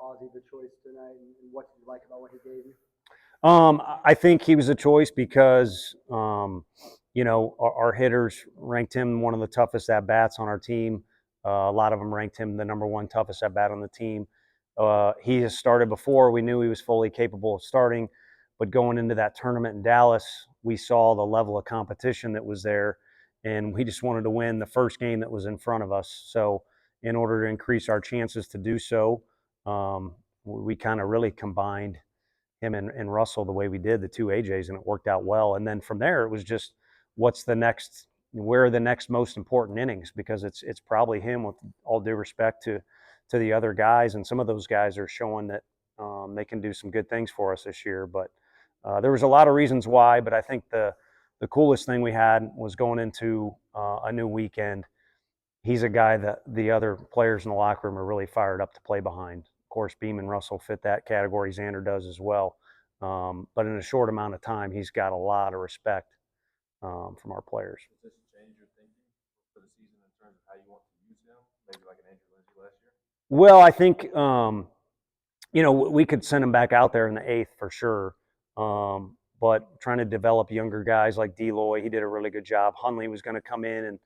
Causey the choice tonight, and what did you like about what he gave you? I think he was a choice because, our hitters ranked him one of the toughest at bats on our team. A lot of them ranked him the number one toughest at bat on the team. He has started before. We knew he was fully capable of starting, but going into that tournament in Dallas, we saw the level of competition that was there, and we just wanted to win the first game that was in front of us. So, in order to increase our chances to do so, we kind of really combined him and Russell the way we did, the two AJs, and it worked out well. And then from there, it was just what's the next, where are the next most important innings? Because it's probably him, with all due respect to the other guys, and some of those guys are showing that they can do some good things for us this year. But there was a lot of reasons why, but I think the coolest thing we had was going into a new weekend. He's a guy that the other players in the locker room are really fired up to play behind. Of course, Beam and Russell fit that category. Xander does as well. But in a short amount of time, he's got a lot of respect from our players. Does this change your thinking for the season in terms of how you want to use him? Maybe like an Andrew Lindsay last year? Well, I think, we could send him back out there in the eighth for sure. But trying to develop younger guys like Deloy, he did a really good job. Hunley was going to come in and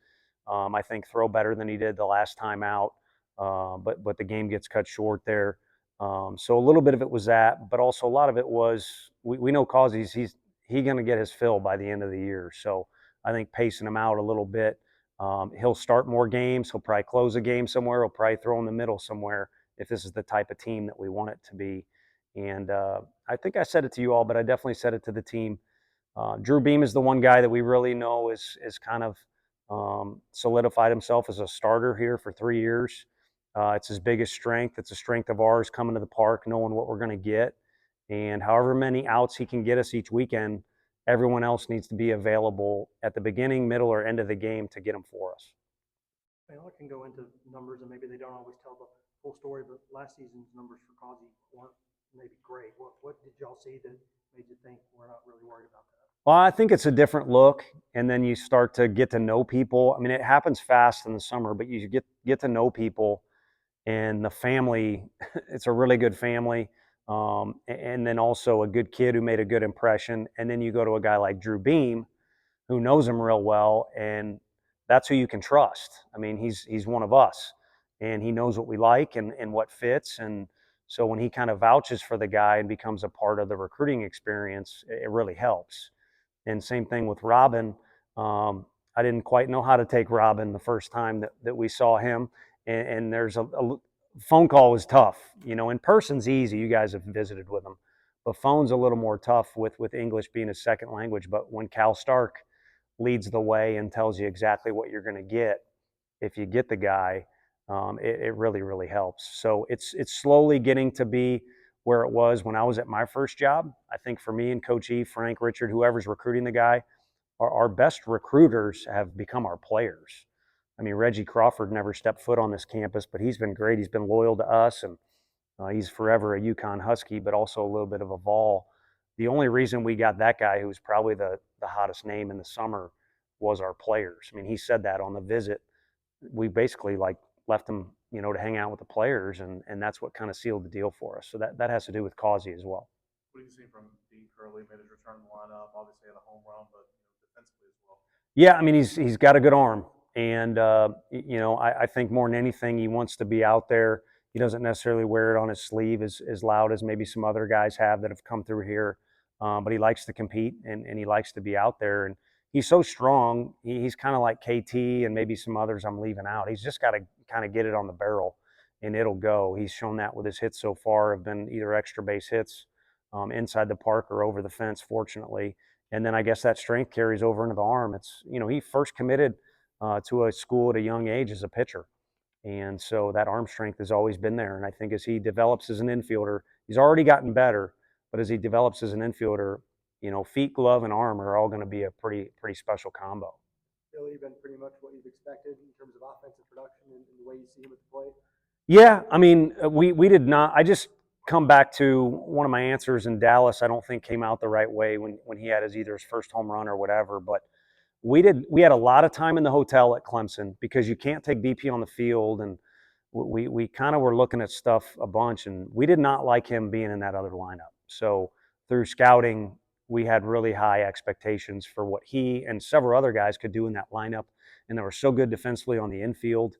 I think throw better than he did the last time out. But the game gets cut short there. So a little bit of it was that, but also a lot of it was we know Causey's he's going to get his fill by the end of the year. So I think pacing him out a little bit. He'll start more games. He'll probably close a game somewhere. He'll probably throw in the middle somewhere if this is the type of team that we want it to be. And I think I said it to you all, but I definitely said it to the team. Drew Beam is the one guy that we really know is kind of solidified himself as a starter here for 3 years. It's his biggest strength. It's a strength of ours coming to the park, knowing what we're going to get. And however many outs he can get us each weekend, everyone else needs to be available at the beginning, middle, or end of the game to get them for us. I know it can go into numbers, and maybe they don't always tell the full story, but last season's numbers for Causey weren't maybe great. What did y'all see that made you think we're not really worried about that? Well, I think it's a different look, and then you start to get to know people. I mean, it happens fast in the summer, but you get to know people, and the family. It's a really good family, and then also a good kid who made a good impression. And then you go to a guy like Drew Beam, who knows him real well, and that's who you can trust. I mean, he's one of us, and he knows what we like and what fits. And so when he kind of vouches for the guy and becomes a part of the recruiting experience, it really helps. And same thing with Robin. I didn't quite know how to take Robin the first time that we saw him. And there's a phone call was tough. In person's easy. You guys have visited with him. But phone's a little more tough with English being a second language. But when Cal Stark leads the way and tells you exactly what you're going to get, if you get the guy, it really, really helps. So it's slowly getting to be where it was when I was at my first job. I think for me and Coach E, Frank, Richard, whoever's recruiting the guy, our best recruiters have become our players. I mean, Reggie Crawford never stepped foot on this campus, but he's been great. He's been loyal to us, and he's forever a UConn Husky, but also a little bit of a Vol. The only reason we got that guy, who was probably the hottest name in the summer, was our players. I mean, he said that on the visit. We basically left him, to hang out with the players, and that's what kind of sealed the deal for us. So that has to do with Causey as well. What do you see from Dean Curley? Made his return to the lineup. Obviously had a home run, but defensively as well. Yeah, I mean, he's got a good arm, and I think more than anything, he wants to be out there. He doesn't necessarily wear it on his sleeve as loud as maybe some other guys have that have come through here, but he likes to compete and he likes to be out there. And he's so strong. He's kind of like KT and maybe some others I'm leaving out. He's just got to kind of get it on the barrel, and it'll go. He's shown that with his hits so far have been either extra base hits inside the park or over the fence, fortunately. And then I guess that strength carries over into the arm. It's, he first committed to a school at a young age as a pitcher. And so that arm strength has always been there. And I think as he develops as an infielder, he's already gotten better, but as he develops as an infielder, feet, glove, and arm are all going to be a pretty special combo. Really been pretty much what you've expected in terms of offensive production and the way you see him at the plate? Yeah, I mean, we did not. I just come back to one of my answers in Dallas. I don't think came out the right way when he had either his first home run or whatever. But we had a lot of time in the hotel at Clemson because you can't take BP on the field, and we kind of were looking at stuff a bunch, and we did not like him being in that other lineup. So through scouting, we had really high expectations for what he and several other guys could do in that lineup, and they were so good defensively on the infield.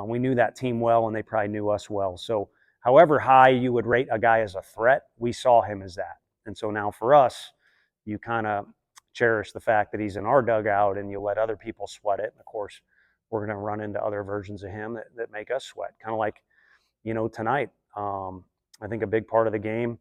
We knew that team well, and they probably knew us well. So however high you would rate a guy as a threat, we saw him as that. And so now for us, you kind of cherish the fact that he's in our dugout, and you let other people sweat it. And of course, we're going to run into other versions of him that make us sweat. Kind of like, tonight. I think a big part of the game,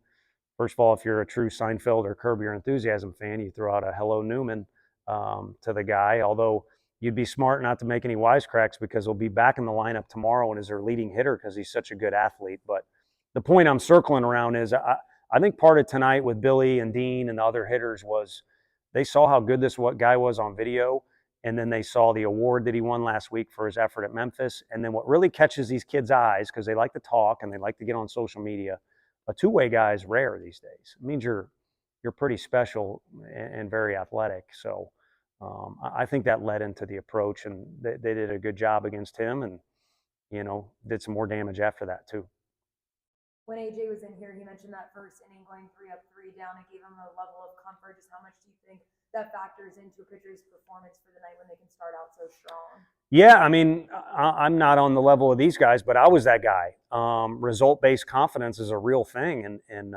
first of all, if you're a true Seinfeld or Curb Your Enthusiasm fan, you throw out a hello Newman to the guy, although you'd be smart not to make any wisecracks because he'll be back in the lineup tomorrow and is their leading hitter because he's such a good athlete. But the point I'm circling around is I think part of tonight with Billy and Dean and the other hitters was they saw how good this guy was on video, and then they saw the award that he won last week for his effort at Memphis. And then what really catches these kids' eyes, because they like to talk and they like to get on social media, a two-way guy is rare these days. It means you're pretty special and very athletic. So I think that led into the approach, and they did a good job against him, and did some more damage after that too. When AJ was in here, he mentioned that first inning going 3-up, 3 down. It gave him a level of comfort. Just how much do you think that factors into a pitcher's performance for the night when they can start out so strong? Yeah, I mean, I'm not on the level of these guys, but I was that guy. Result-based confidence is a real thing, and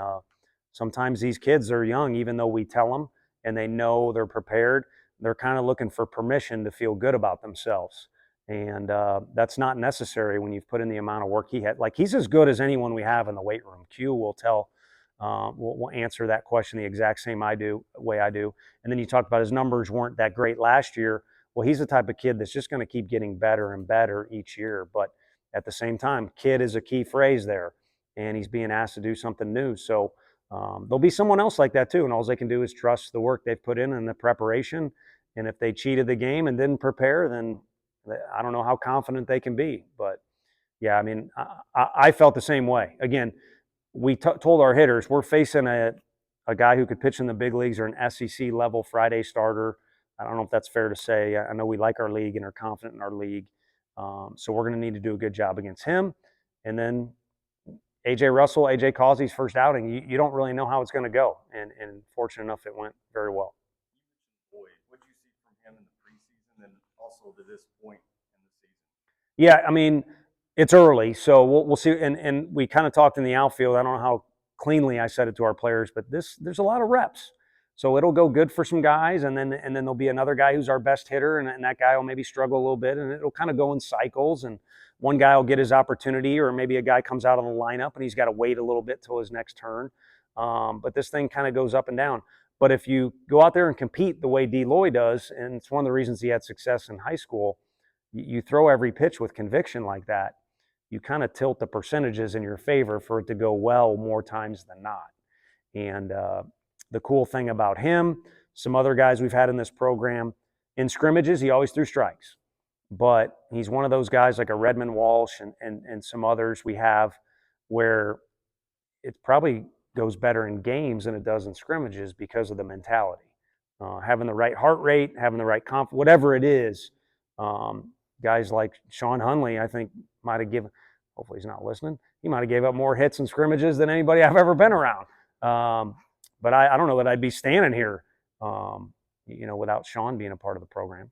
sometimes these kids are young, even though we tell them and they know they're prepared. They're kind of looking for permission to feel good about themselves, and that's not necessary when you've put in the amount of work he had. Like, he's as good as anyone we have in the weight room. Q will will answer that question the exact same way I do. And then you talked about his numbers weren't that great last year. Well, he's the type of kid that's just going to keep getting better and better each year. But at the same time, kid is a key phrase there, and he's being asked to do something new. So there'll be someone else like that too, and all they can do is trust the work they've put in and the preparation. And if they cheated the game and didn't prepare, then I don't know how confident they can be. But yeah, I mean, I felt the same way. Again, we told our hitters we're facing a guy who could pitch in the big leagues or an SEC level Friday starter. I don't know if that's fair to say. I know we like our league and are confident in our league. So we're going to need to do a good job against him. And then AJ Russell, AJ Causey's first outing, you don't really know how it's going to go. And fortunate enough, it went very well. Boyd, what did you see from him in the preseason and also to this point in the season? Yeah, I mean, it's early, so we'll see. And we kind of talked in the outfield. I don't know how cleanly I said it to our players, but there's a lot of reps. So it'll go good for some guys, and then there'll be another guy who's our best hitter, and that guy will maybe struggle a little bit, and it'll kind of go in cycles. And one guy will get his opportunity, or maybe a guy comes out of the lineup and he's got to wait a little bit till his next turn. But this thing kind of goes up and down. But if you go out there and compete the way Deloy does, and it's one of the reasons he had success in high school, you throw every pitch with conviction like that, you kind of tilt the percentages in your favor for it to go well more times than not. And the cool thing about him, some other guys we've had in this program, in scrimmages, he always threw strikes. But he's one of those guys like a Redmond Walsh and some others we have where it probably goes better in games than it does in scrimmages because of the mentality. Having the right heart rate, having the right confidence, whatever it is. Guys like Sean Hunley, I think, might have given, hopefully he's not listening, he might have gave up more hits in scrimmages than anybody I've ever been around. But I don't know that I'd be standing here, without Sean being a part of the program.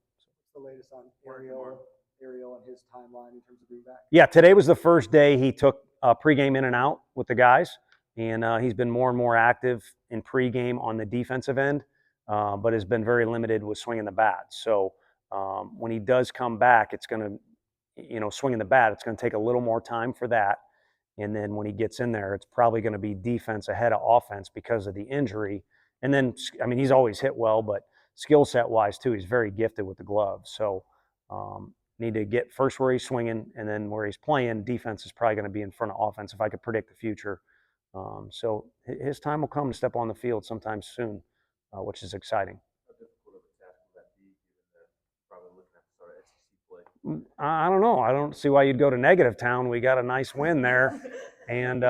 The latest on Ariel and his timeline in terms of being back? Yeah, today was the first day he took pregame in and out with the guys, and he's been more and more active in pregame on the defensive end, but has been very limited with swinging the bat. So when he does come back, it's going to, swinging the bat, it's going to take a little more time for that. And then when he gets in there, it's probably going to be defense ahead of offense because of the injury. And then, I mean, he's always hit well, but skill set wise too, he's very gifted with the glove. So need to get first where he's swinging, and then where he's playing, defense is probably going to be in front of offense if I could predict the future. So his time will come to step on the field sometime soon, which is exciting. How difficult of a task would that be, given that you're probably looking at the start of SEC play? I don't know. I don't see why you'd go to negative town. We got a nice win there. And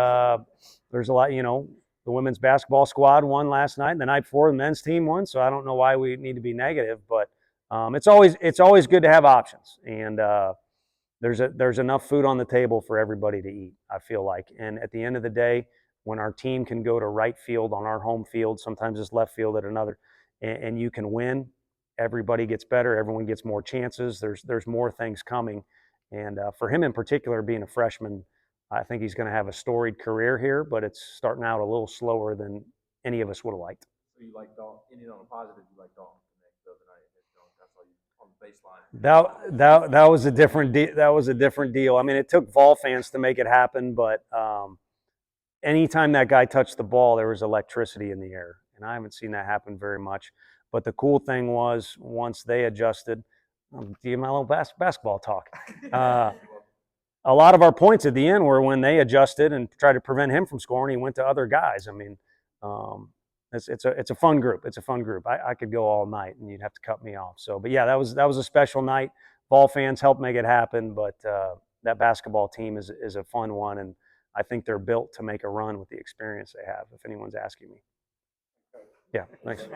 there's a lot, the women's basketball squad won last night, and the night before the men's team won. So I don't know why we need to be negative, but it's always good to have options. And there's enough food on the table for everybody to eat, I feel like. And at the end of the day, when our team can go to right field on our home field, sometimes it's left field at another, and you can win, everybody gets better, everyone gets more chances, there's more things coming. And for him in particular, being a freshman, I think he's going to have a storied career here, but it's starting out a little slower than any of us would have liked. So you like Dalton, ended on a positive, you like Dalton connect the other night, and that's all you on the baseline. That was a different that was a different deal. I mean, it took Vol fans to make it happen, but anytime that guy touched the ball, there was electricity in the air, and I haven't seen that happen very much. But the cool thing was, once they adjusted, do you my little basketball talk? A lot of our points at the end were when they adjusted and tried to prevent him from scoring. He went to other guys. I mean, it's a fun group. It's a fun group. I could go all night, and you'd have to cut me off. So, but yeah, that was a special night. Ball fans helped make it happen, but that basketball team is a fun one, and I think they're built to make a run with the experience they have. If anyone's asking me, yeah, thanks.